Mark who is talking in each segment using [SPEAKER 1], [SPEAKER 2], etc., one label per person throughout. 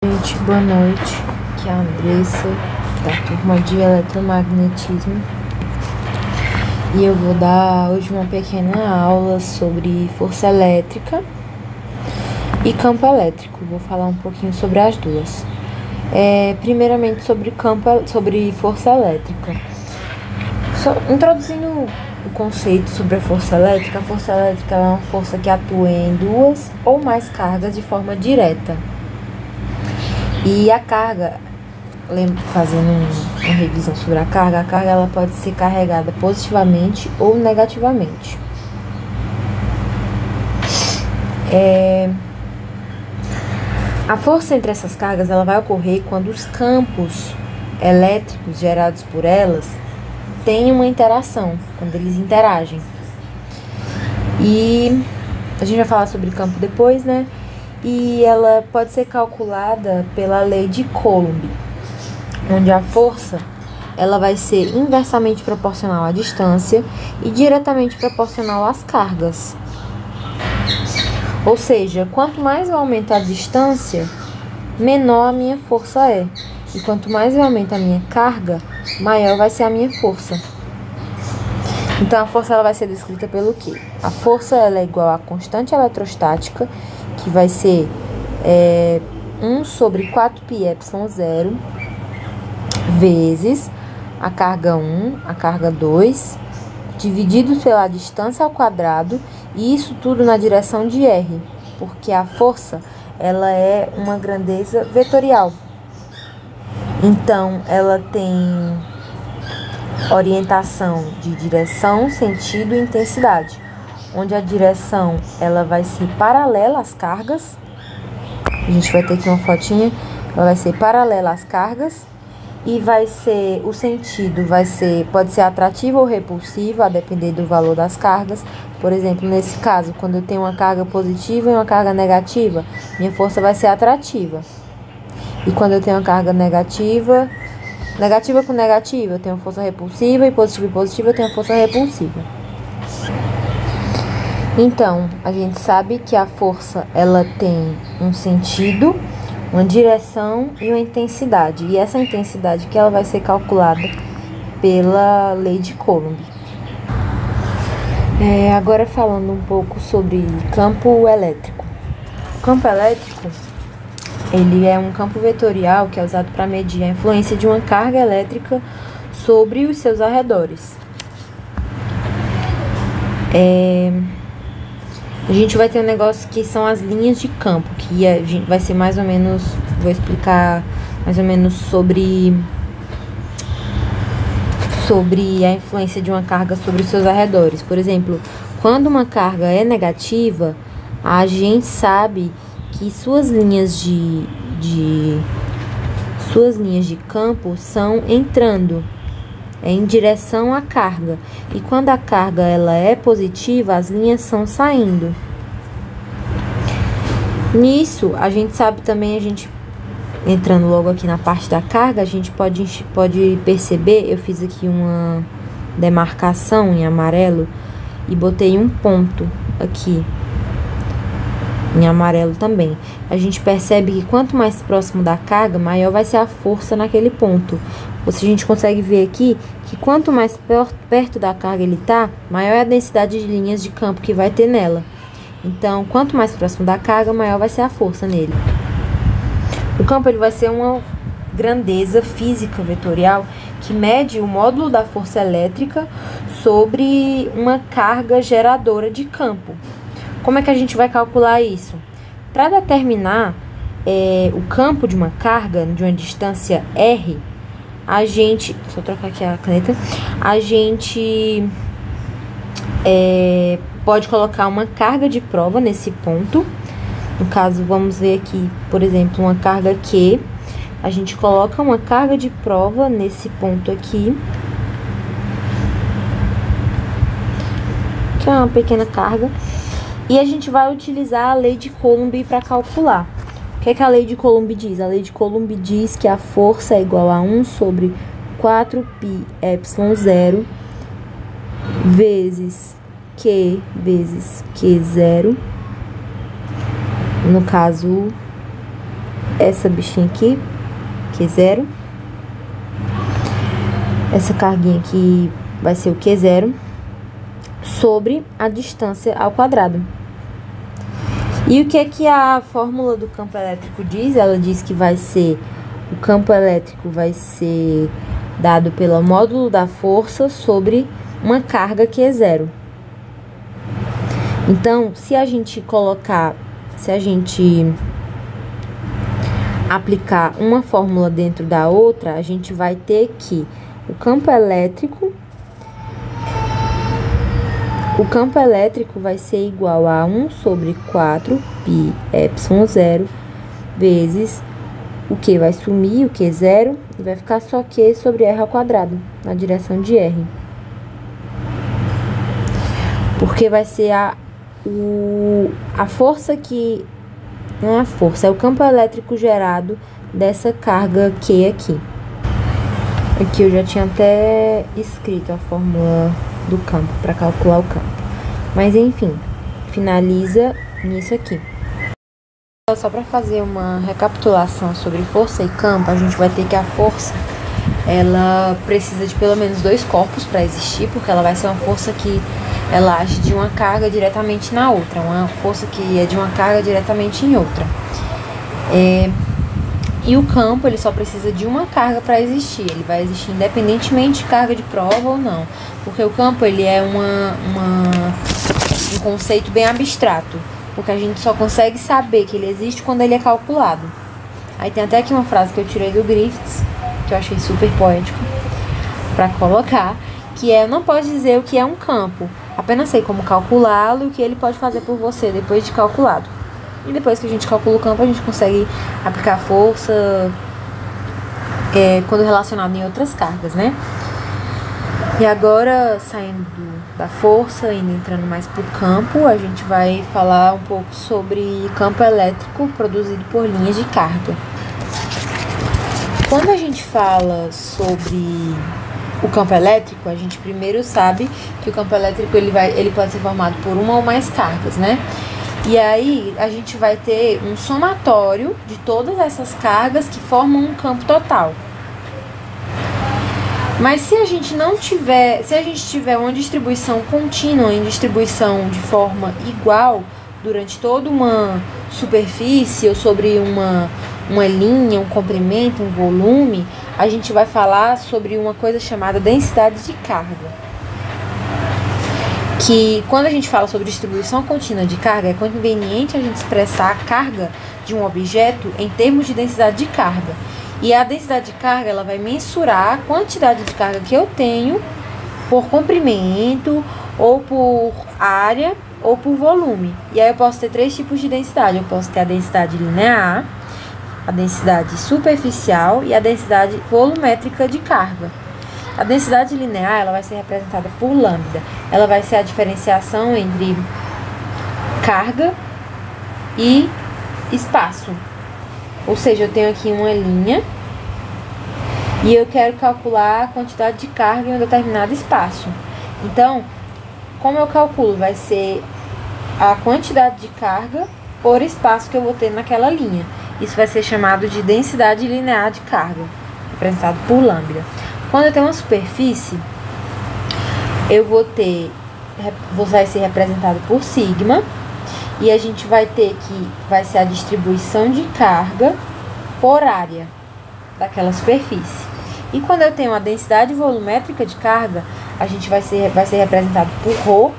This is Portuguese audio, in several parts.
[SPEAKER 1] Gente, boa noite. Aqui é a Andressa, da turma de eletromagnetismo. E eu vou dar hoje uma pequena aula sobre força elétrica e campo elétrico. Vou falar um pouquinho sobre as duas. Primeiramente sobre força elétrica. Introduzindo o conceito sobre a força elétrica é uma força que atua em duas ou mais cargas de forma direta. E a carga, fazendo uma revisão sobre a carga ela pode ser carregada positivamente ou negativamente. A força entre essas cargas ela vai ocorrer quando os campos elétricos gerados por elas têm uma interação, quando eles interagem. E a gente vai falar sobre campo depois, né? E ela pode ser calculada pela lei de Coulomb, onde a força ela vai ser inversamente proporcional à distância e diretamente proporcional às cargas. Ou seja, quanto mais eu aumento a distância, menor a minha força é. E quanto mais eu aumento a minha carga, maior vai ser a minha força. Então a força ela vai ser descrita pelo quê? A força ela é igual à constante eletrostática, que vai ser 1 sobre 4πε0 vezes a carga 1, a carga 2, dividido pela distância ao quadrado, e isso tudo na direção de R, porque a força ela é uma grandeza vetorial. Então, ela tem orientação de direção, sentido e intensidade, onde a direção ela vai ser paralela às cargas. A gente vai ter aqui uma fotinha, ela vai ser paralela às cargas, e vai ser o sentido pode ser atrativo ou repulsivo, a depender do valor das cargas. Por exemplo, nesse caso, quando eu tenho uma carga positiva e uma carga negativa, minha força vai ser atrativa. E quando eu tenho uma carga negativa com negativa, eu tenho força repulsiva, e positiva eu tenho força repulsiva. Então, a gente sabe que a força ela tem um sentido, uma direção e uma intensidade. E essa intensidade que ela vai ser calculada pela lei de Coulomb. Agora falando um pouco sobre campo elétrico. O campo elétrico ele é um campo vetorial que é usado para medir a influência de uma carga elétrica sobre os seus arredores. A gente vai ter um negócio que são as linhas de campo, que vai ser mais ou menos, vou explicar mais ou menos sobre a influência de uma carga sobre os seus arredores. Por exemplo, quando uma carga é negativa, a gente sabe que suas linhas de campo são entrando em direção à carga, e quando a carga ela é positiva, as linhas são saindo. Nisso, a gente sabe também, entrando logo aqui na parte da carga, a gente pode perceber, eu fiz aqui uma demarcação em amarelo e botei um ponto aqui em amarelo também. A gente percebe que quanto mais próximo da carga, maior vai ser a força naquele ponto. Ou seja, a gente consegue ver aqui que quanto mais perto da carga ele tá, maior é a densidade de linhas de campo que vai ter nela. Então, quanto mais próximo da carga, maior vai ser a força nele. O campo ele vai ser uma grandeza física vetorial que mede o módulo da força elétrica sobre uma carga geradora de campo. Como é que a gente vai calcular isso? Para determinar o campo de uma carga de uma distância R, só trocar aqui a caneta, a gente pode colocar uma carga de prova nesse ponto. No caso, vamos ver aqui, por exemplo, uma carga Q. A gente coloca uma carga de prova nesse ponto aqui, que é uma pequena carga. E a gente vai utilizar a lei de Coulomb para calcular. O que é que a lei de Coulomb diz? A lei de Coulomb diz que a força é igual a 1 sobre 4πε0 vezes Q vezes Q0. No caso, essa bichinha aqui, Q0. Essa carguinha aqui vai ser o Q0 sobre a distância ao quadrado. E o que é que a fórmula do campo elétrico diz? Ela diz que vai ser, o campo elétrico vai ser dado pelo módulo da força sobre uma carga Q0. Então, se a gente aplicar uma fórmula dentro da outra, a gente vai ter que o campo elétrico vai ser igual a 1 sobre 4 π epsilon 0 vezes o Q vai sumir, o Q0, e vai ficar só Q sobre R ao quadrado, na direção de R. Porque vai ser a força que... Não é a força, é o campo elétrico gerado dessa carga Q aqui. Aqui eu já tinha até escrito a fórmula do campo, para calcular o campo. Mas enfim, finaliza nisso aqui. Só para fazer uma recapitulação sobre força e campo, a gente vai ter que a força, ela precisa de pelo menos 2 corpos para existir, porque ela vai ser uma força que ela age de uma carga diretamente na outra, uma força que é de uma carga diretamente em outra. E o campo, ele só precisa de uma carga para existir, ele vai existir independentemente de carga de prova ou não, porque o campo, ele é um conceito bem abstrato, porque a gente só consegue saber que ele existe quando ele é calculado. Aí tem até aqui uma frase que eu tirei do Griffiths, que eu achei super poético, para colocar, que é: eu não posso dizer o que é um campo, apenas sei como calculá-lo e o que ele pode fazer por você depois de calculado. E depois que a gente calcula o campo, a gente consegue aplicar força quando relacionado em outras cargas, né? E agora, saindo da força e entrando mais pro campo, a gente vai falar um pouco sobre campo elétrico produzido por linhas de carga. Quando a gente fala sobre o campo elétrico, a gente primeiro sabe que o campo elétrico ele pode ser formado por uma ou mais cargas, né? E aí a gente vai ter um somatório de todas essas cargas que formam um campo total. Mas se a gente tiver uma distribuição contínua, em distribuição de forma igual durante toda uma superfície ou sobre uma linha, um comprimento, um volume, a gente vai falar sobre uma coisa chamada densidade de carga. Que quando a gente fala sobre distribuição contínua de carga, é conveniente a gente expressar a carga de um objeto em termos de densidade de carga. E a densidade de carga, ela vai mensurar a quantidade de carga que eu tenho por comprimento, ou por área, ou por volume. E aí eu posso ter 3 tipos de densidade. Eu posso ter a densidade linear, a densidade superficial e a densidade volumétrica de carga. A densidade linear, ela vai ser representada por lambda. Ela vai ser a diferenciação entre carga e espaço. Ou seja, eu tenho aqui uma linha e eu quero calcular a quantidade de carga em um determinado espaço. Então, como eu calculo? Vai ser a quantidade de carga por espaço que eu vou ter naquela linha. Isso vai ser chamado de densidade linear de carga, representado por lambda. Quando eu tenho uma superfície, vai ser representado por sigma, e a gente vai ter vai ser a distribuição de carga por área daquela superfície. E quando eu tenho a densidade volumétrica de carga, a gente vai ser representado por ρ,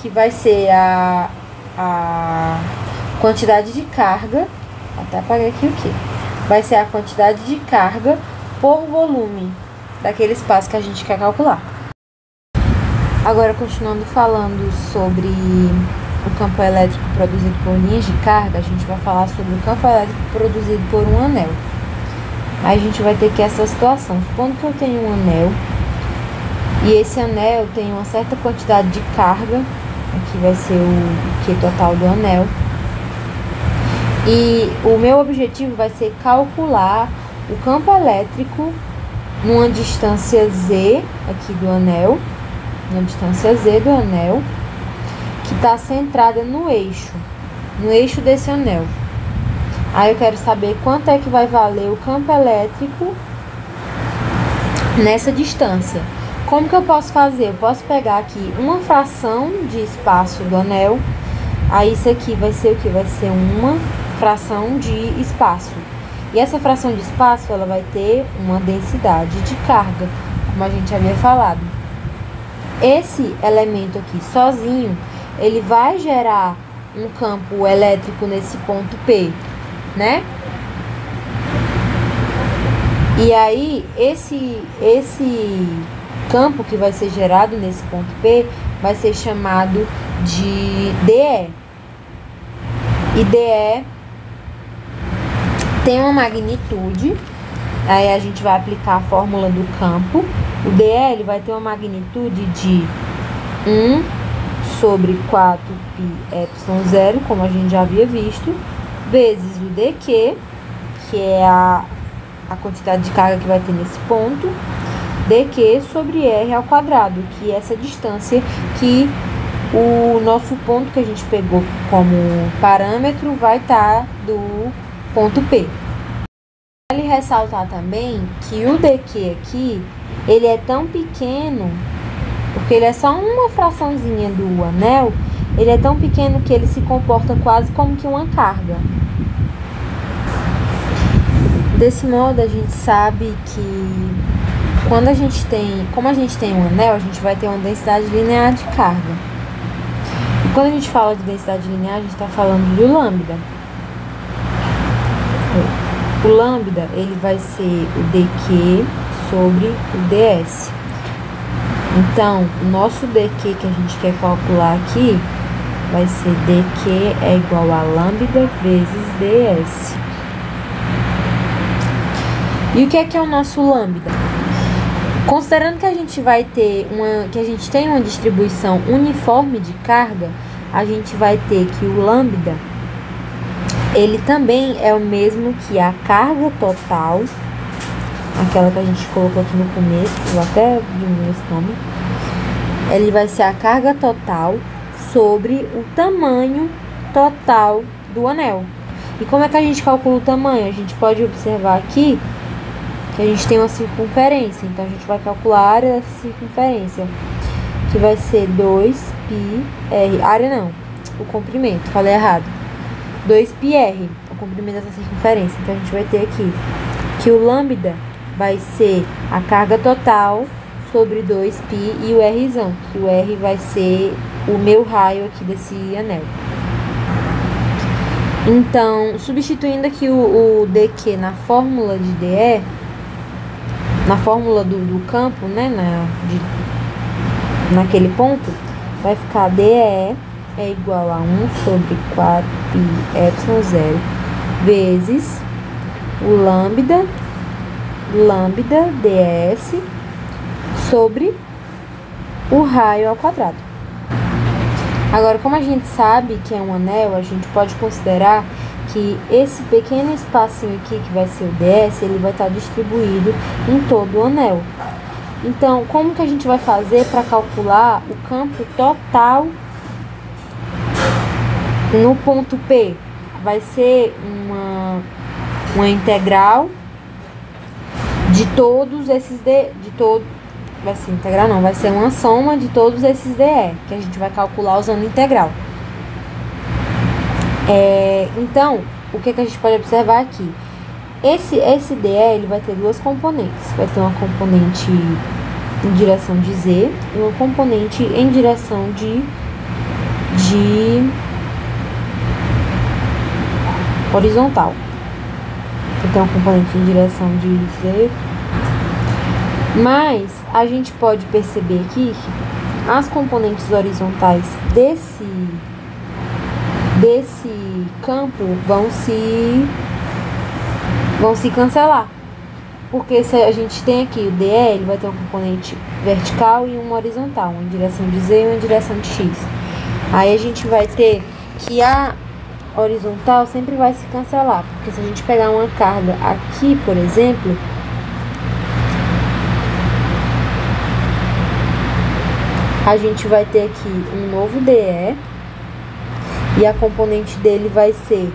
[SPEAKER 1] que vai ser a quantidade de carga, até apaguei aqui o que? Vai ser a quantidade de carga por volume daquele espaço que a gente quer calcular. Agora, continuando falando sobre o campo elétrico produzido por linhas de carga, a gente vai falar sobre o campo elétrico produzido por um anel. Aí a gente vai ter que essa situação, supondo que eu tenho um anel, e esse anel tem uma certa quantidade de carga, aqui vai ser o Q total do anel, e o meu objetivo vai ser calcular o campo elétrico numa distância Z aqui do anel, que está centrada no eixo desse anel. Aí eu quero saber quanto é que vai valer o campo elétrico nessa distância. Como que eu posso fazer? Eu posso pegar aqui uma fração de espaço do anel. Aí isso aqui vai ser o que? Vai ser uma fração de espaço. E essa fração de espaço, ela vai ter uma densidade de carga, como a gente havia falado. Esse elemento aqui sozinho, ele vai gerar um campo elétrico nesse ponto P, né? E aí, esse campo que vai ser gerado nesse ponto P vai ser chamado de DE. E DE tem uma magnitude, aí a gente vai aplicar a fórmula do campo. O DE ele vai ter uma magnitude de 1 sobre 4πε0, como a gente já havia visto, vezes o dq, que é a quantidade de carga que vai ter nesse ponto, dq sobre r ao quadrado, que é essa distância que o nosso ponto que a gente pegou como parâmetro vai estar do ponto P. Vale ressaltar também que o dq aqui, ele é tão pequeno, porque ele é só uma fraçãozinha do anel, ele é tão pequeno que ele se comporta quase como que uma carga. Desse modo, a gente sabe que como a gente tem um anel, a gente vai ter uma densidade linear de carga. E quando a gente fala de densidade linear, a gente está falando do lambda. O lambda, ele vai ser o dq sobre o ds. Então, o nosso dq que a gente quer calcular aqui vai ser dq é igual a lambda vezes ds. E o que é o nosso lambda? Considerando que a gente tem uma distribuição uniforme de carga, a gente vai ter que o lambda, ele também é o mesmo que a carga total, aquela que a gente colocou aqui no começo, vou até diminuir esse nome. Ele vai ser a carga total sobre o tamanho total do anel. E como é que a gente calcula o tamanho? A gente pode observar aqui que a gente tem uma circunferência, então a gente vai calcular a área dessa circunferência, que vai ser 2πr, área não, o comprimento, falei errado, 2πr, o comprimento dessa circunferência. Então a gente vai ter aqui que o lambda vai ser a carga total sobre 2π e o Rzão, que o R vai ser o meu raio aqui desse anel. Então, substituindo aqui o dq na fórmula de dE, na fórmula do campo, né, naquele ponto, vai ficar DE é igual a 1 sobre 4πε0 vezes o lambda ds sobre o raio ao quadrado. Agora, como a gente sabe que é um anel, a gente pode considerar que esse pequeno espacinho aqui, que vai ser o ds, ele vai estar distribuído em todo o anel. Então, como que a gente vai fazer para calcular o campo total no ponto P? Vai ser uma integral de todos esses vai ser integral não, vai ser uma soma de todos esses DE, que a gente vai calcular usando integral. Então, o que a gente pode observar aqui? Esse DE, ele vai ter duas componentes. Vai ter uma componente em direção de Z e uma componente em direção de horizontal. Então, uma componente em direção de Z. Mas a gente pode perceber aqui que as componentes horizontais desse campo vão se cancelar. Porque se a gente tem aqui o DE, ele vai ter uma componente vertical e uma horizontal, uma em direção de Z e uma em direção de X. Aí a gente vai ter que a horizontal sempre vai se cancelar, porque se a gente pegar uma carga aqui, por exemplo, a gente vai ter aqui um novo DE e a componente dele vai ser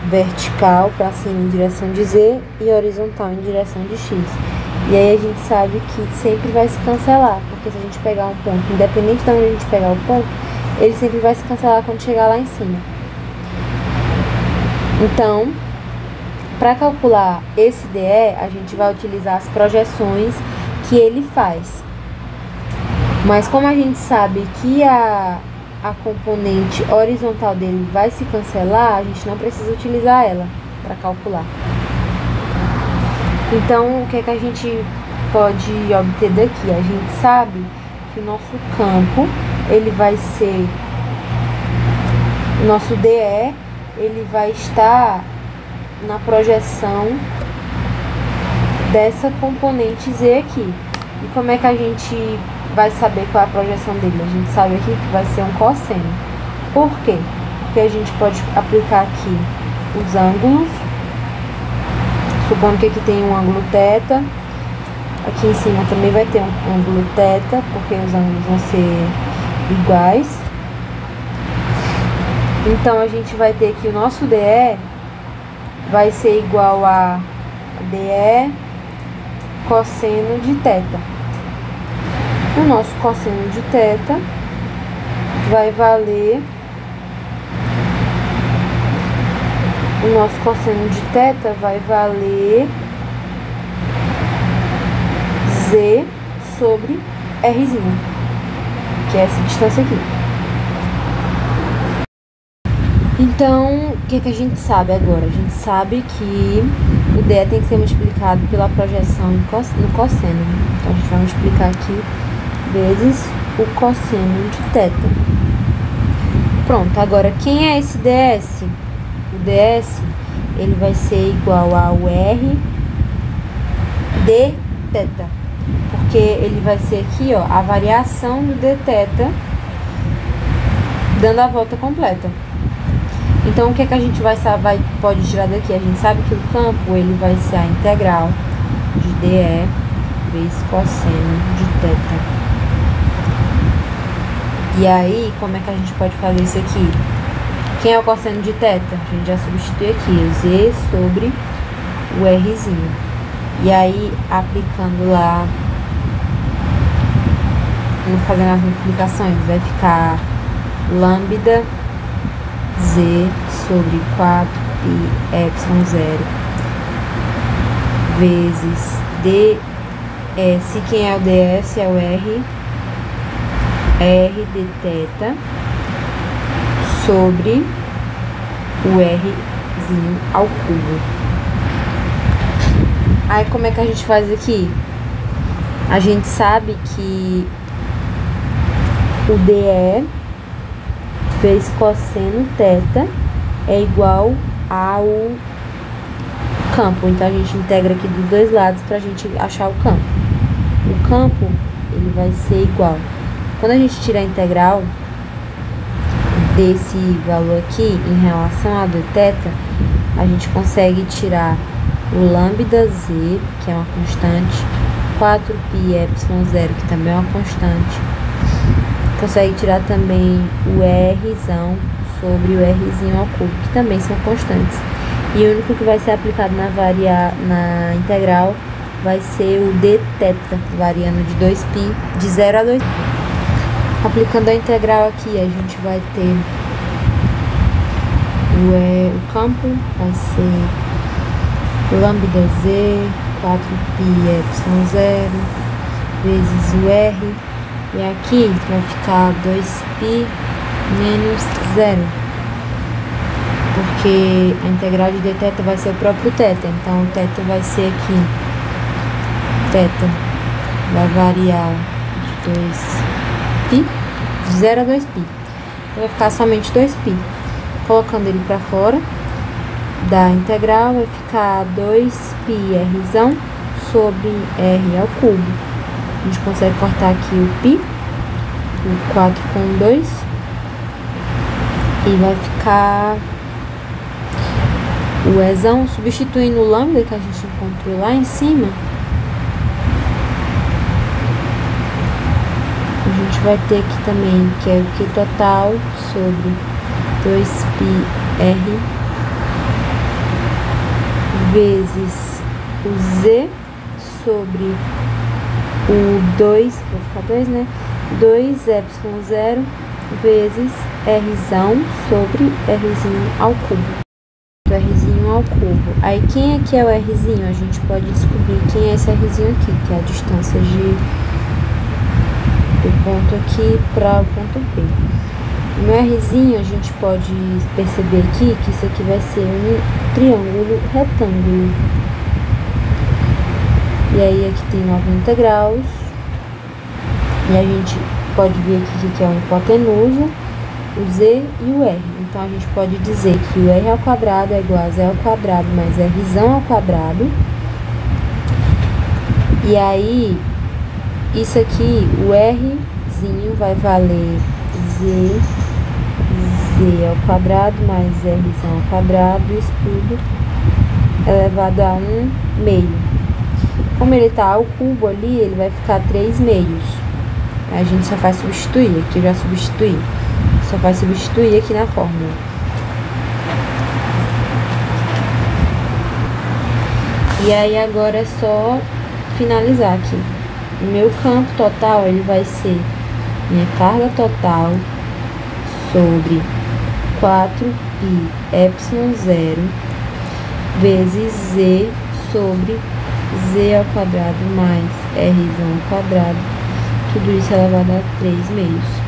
[SPEAKER 1] vertical para cima em direção de Z e horizontal em direção de X. E aí a gente sabe que sempre vai se cancelar, porque se a gente pegar um ponto, independente de onde a gente pegar o ponto, ele sempre vai se cancelar quando chegar lá em cima. Então, para calcular esse DE, a gente vai utilizar as projeções que ele faz. Mas como a gente sabe que a componente horizontal dele vai se cancelar, a gente não precisa utilizar ela para calcular. Então, o que é que a gente pode obter daqui? A gente sabe que o nosso campo, ele vai ser, o nosso DE, ele vai estar na projeção dessa componente Z aqui. E como é que a gente vai saber qual é a projeção dele? A gente sabe aqui que vai ser um cosseno. Por quê? Porque a gente pode aplicar aqui os ângulos, supondo que aqui tem um ângulo θ, aqui em cima também vai ter um ângulo θ, porque os ângulos vão ser iguais. Então a gente vai ter que o nosso DE vai ser igual a DE cosseno de θ. O nosso cosseno de θ vai valer, o nosso cosseno de θ vai valer Z sobre Rzinho, que é essa distância aqui. Então, o que é que a gente sabe agora? A gente sabe que o DE tem que ser multiplicado pela projeção no cosseno. Então, a gente vai multiplicar aqui vezes o cosseno de θ. Pronto, agora quem é esse ds? O ds, ele vai ser igual ao R d θ, porque ele vai ser aqui, ó, a variação do dθ dando a volta completa. Então, o que é que a gente pode tirar daqui? A gente sabe que o campo, ele vai ser a integral de dE vezes cosseno de θ. E aí, como é que a gente pode fazer isso aqui? Quem é o cosseno de θ? A gente já substitui aqui, Z sobre o Rzinho. E aí, aplicando lá, fazendo as multiplicações, vai ficar lambda Z sobre 4πε0 vezes ds, quem é o ds é o R dθ sobre o Rzinho ao cubo. Aí como é que a gente faz aqui? A gente sabe que o DE vezes cosseno θ é igual ao campo. Então a gente integra aqui dos dois lados para a gente achar o campo. O campo, ele vai ser igual. Quando a gente tira a integral desse valor aqui em relação a dθ, a gente consegue tirar o lambda z, que é uma constante, 4πε0, que também é uma constante. Consegue tirar também o Rzão sobre o Rzinho ao cubo, que também são constantes. E o único que vai ser aplicado na integral vai ser o dθ, variando de 2π, de 0 a 2π. Aplicando a integral aqui, a gente vai ter o campo, vai ser lambda z, 4πε0, vezes o R. E aqui vai ficar 2π menos 0, porque a integral de dθ vai ser o próprio θ, então o θ vai ser aqui, θ vai variar de 2π, de 0 a 2π, então vai ficar somente 2π. Colocando ele para fora da integral, vai ficar 2π Rzão sobre R ao cubo. A gente consegue cortar aqui o π, o 4 com 2, e vai ficar o Ezão, substituindo o lambda que a gente encontrou lá em cima. A gente vai ter aqui também, que é o Q total sobre 2πr vezes o Z sobre o 2, vou ficar 2, né? 2ε0 vezes Rzão sobre Rzinho ao cubo. Rzinho ao cubo. Aí, quem aqui é o Rzinho? A gente pode descobrir quem é esse Rzinho aqui, que é a distância do ponto aqui para o ponto P. No Rzinho, a gente pode perceber aqui que isso aqui vai ser um triângulo retângulo. E aí, aqui tem 90 graus. E a gente pode ver aqui que é o hipotenuso, o Z e o R. Então, a gente pode dizer que o R ao quadrado é igual a Z ao quadrado mais Rzão ao quadrado. E aí, isso aqui, o Rzinho vai valer Z ao quadrado mais Rzão ao quadrado, isso tudo elevado a 1 meio. Como ele tá ao cubo ali, ele vai ficar 3 meios. A gente só faz substituir, aqui eu já substituí. Só faz substituir aqui na fórmula. E aí agora é só finalizar aqui. O meu campo total, ele vai ser minha carga total sobre 4πε0 vezes Z sobre Z ao quadrado mais Rzão ao quadrado. Tudo isso elevado a 3 meios.